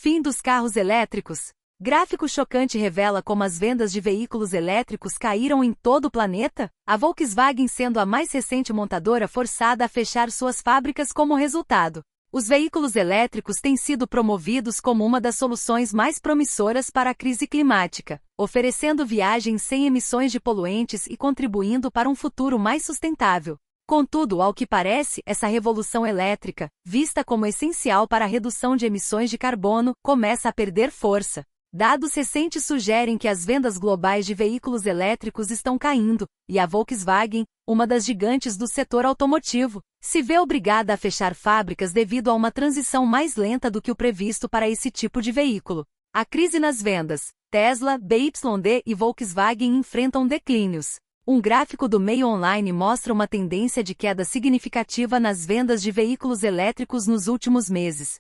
Fim dos carros elétricos. Gráfico chocante revela como as vendas de veículos elétricos caíram em todo o planeta, a Volkswagen sendo a mais recente montadora forçada a fechar suas fábricas como resultado. Os veículos elétricos têm sido promovidos como uma das soluções mais promissoras para a crise climática, oferecendo viagens sem emissões de poluentes e contribuindo para um futuro mais sustentável. Contudo, ao que parece, essa revolução elétrica, vista como essencial para a redução de emissões de carbono, começa a perder força. Dados recentes sugerem que as vendas globais de veículos elétricos estão caindo, e a Volkswagen, uma das gigantes do setor automotivo, se vê obrigada a fechar fábricas devido a uma transição mais lenta do que o previsto para esse tipo de veículo. A crise nas vendas. Tesla, BYD e Volkswagen enfrentam declínios. Um gráfico do meio online mostra uma tendência de queda significativa nas vendas de veículos elétricos nos últimos meses.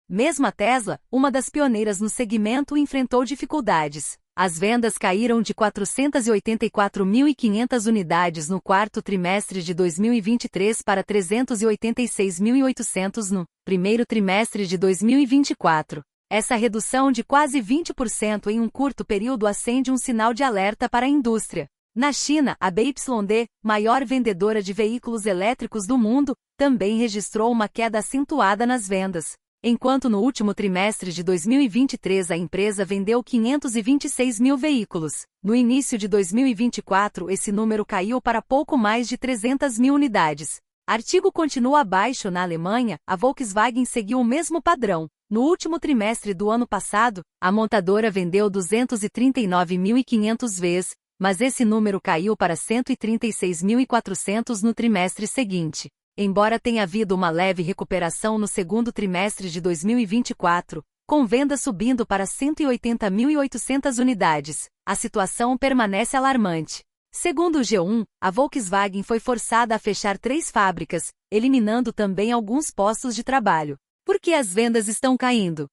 Mesmo a Tesla, uma das pioneiras no segmento, enfrentou dificuldades. As vendas caíram de 484.500 unidades no quarto trimestre de 2023 para 386.800 no primeiro trimestre de 2024. Essa redução de quase 20% em um curto período acende um sinal de alerta para a indústria. Na China, a BYD, maior vendedora de veículos elétricos do mundo, também registrou uma queda acentuada nas vendas. Enquanto no último trimestre de 2023 a empresa vendeu 526 mil veículos, no início de 2024 esse número caiu para pouco mais de 300 mil unidades. Artigo continua abaixo. Na Alemanha, a Volkswagen seguiu o mesmo padrão. No último trimestre do ano passado, a montadora vendeu 239.500 vezes, mas esse número caiu para 136.400 no trimestre seguinte. Embora tenha havido uma leve recuperação no segundo trimestre de 2024, com vendas subindo para 180.800 unidades, a situação permanece alarmante. Segundo o G1, a Volkswagen foi forçada a fechar 3 fábricas, eliminando também alguns postos de trabalho. Por que as vendas estão caindo?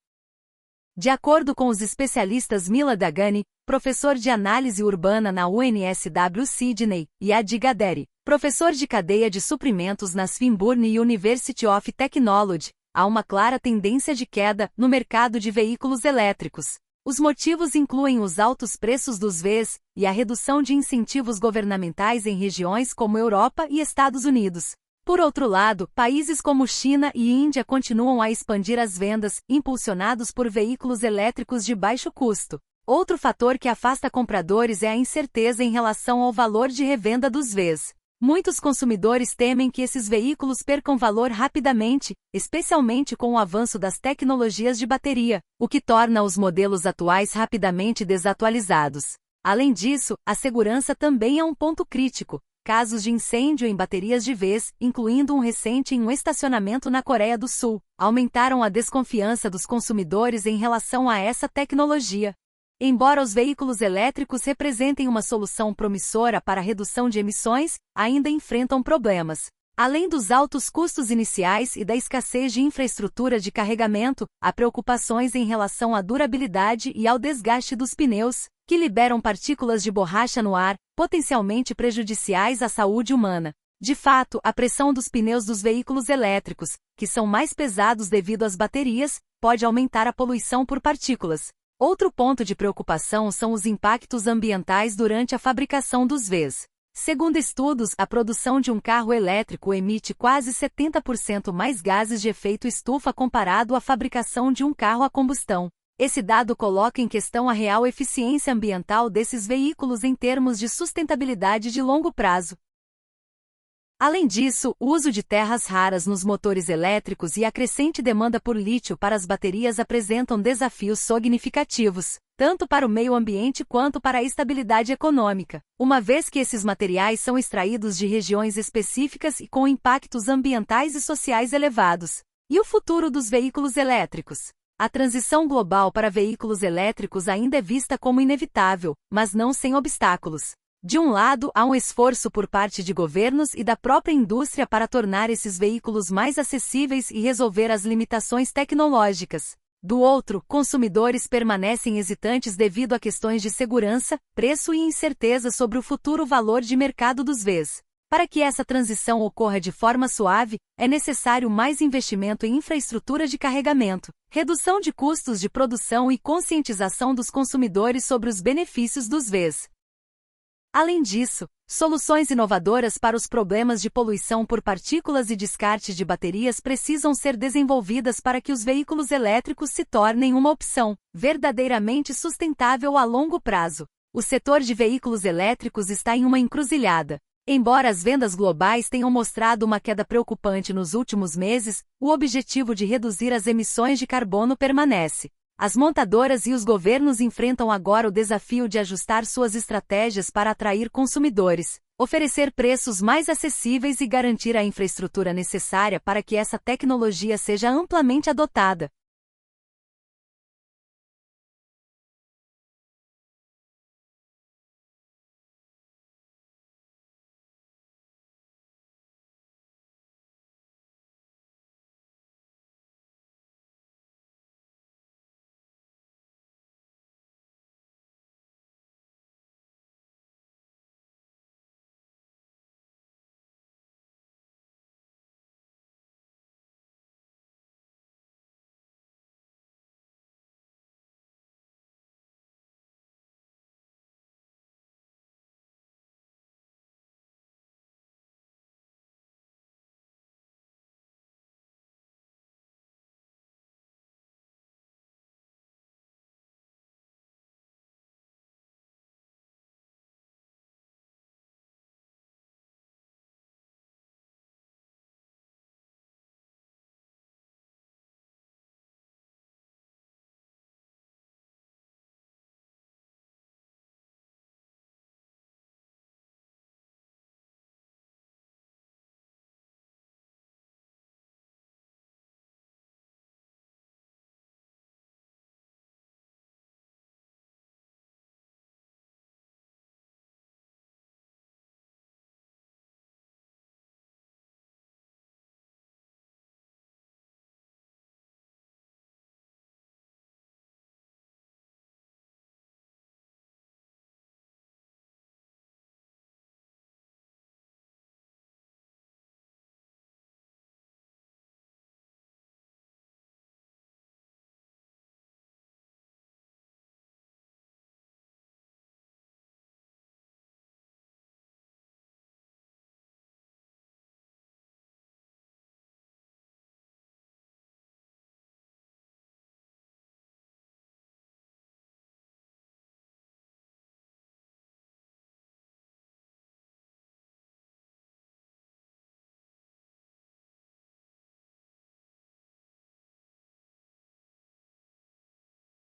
De acordo com os especialistas Mila Dagani, professor de análise urbana na UNSW Sydney, e Adi Gaderi, professor de cadeia de suprimentos na Swinburne University of Technology, há uma clara tendência de queda no mercado de veículos elétricos. Os motivos incluem os altos preços dos VEs e a redução de incentivos governamentais em regiões como Europa e Estados Unidos. Por outro lado, países como China e Índia continuam a expandir as vendas, impulsionados por veículos elétricos de baixo custo. Outro fator que afasta compradores é a incerteza em relação ao valor de revenda dos VEs. Muitos consumidores temem que esses veículos percam valor rapidamente, especialmente com o avanço das tecnologias de bateria, o que torna os modelos atuais rapidamente desatualizados. Além disso, a segurança também é um ponto crítico. Casos de incêndio em baterias de VEs, incluindo um recente em um estacionamento na Coreia do Sul, aumentaram a desconfiança dos consumidores em relação a essa tecnologia. Embora os veículos elétricos representem uma solução promissora para a redução de emissões, ainda enfrentam problemas. Além dos altos custos iniciais e da escassez de infraestrutura de carregamento, há preocupações em relação à durabilidade e ao desgaste dos pneus, que liberam partículas de borracha no ar, potencialmente prejudiciais à saúde humana. De fato, a pressão dos pneus dos veículos elétricos, que são mais pesados devido às baterias, pode aumentar a poluição por partículas. Outro ponto de preocupação são os impactos ambientais durante a fabricação dos VEs. Segundo estudos, a produção de um carro elétrico emite quase 70% mais gases de efeito estufa comparado à fabricação de um carro a combustão. Esse dado coloca em questão a real eficiência ambiental desses veículos em termos de sustentabilidade de longo prazo. Além disso, o uso de terras raras nos motores elétricos e a crescente demanda por lítio para as baterias apresentam desafios significativos, tanto para o meio ambiente quanto para a estabilidade econômica, uma vez que esses materiais são extraídos de regiões específicas e com impactos ambientais e sociais elevados. E o futuro dos veículos elétricos? A transição global para veículos elétricos ainda é vista como inevitável, mas não sem obstáculos. De um lado, há um esforço por parte de governos e da própria indústria para tornar esses veículos mais acessíveis e resolver as limitações tecnológicas. Do outro, consumidores permanecem hesitantes devido a questões de segurança, preço e incerteza sobre o futuro valor de mercado dos VEs. Para que essa transição ocorra de forma suave, é necessário mais investimento em infraestrutura de carregamento, redução de custos de produção e conscientização dos consumidores sobre os benefícios dos EVs. Além disso, soluções inovadoras para os problemas de poluição por partículas e descarte de baterias precisam ser desenvolvidas para que os veículos elétricos se tornem uma opção verdadeiramente sustentável a longo prazo. O setor de veículos elétricos está em uma encruzilhada. Embora as vendas globais tenham mostrado uma queda preocupante nos últimos meses, o objetivo de reduzir as emissões de carbono permanece. As montadoras e os governos enfrentam agora o desafio de ajustar suas estratégias para atrair consumidores, oferecer preços mais acessíveis e garantir a infraestrutura necessária para que essa tecnologia seja amplamente adotada.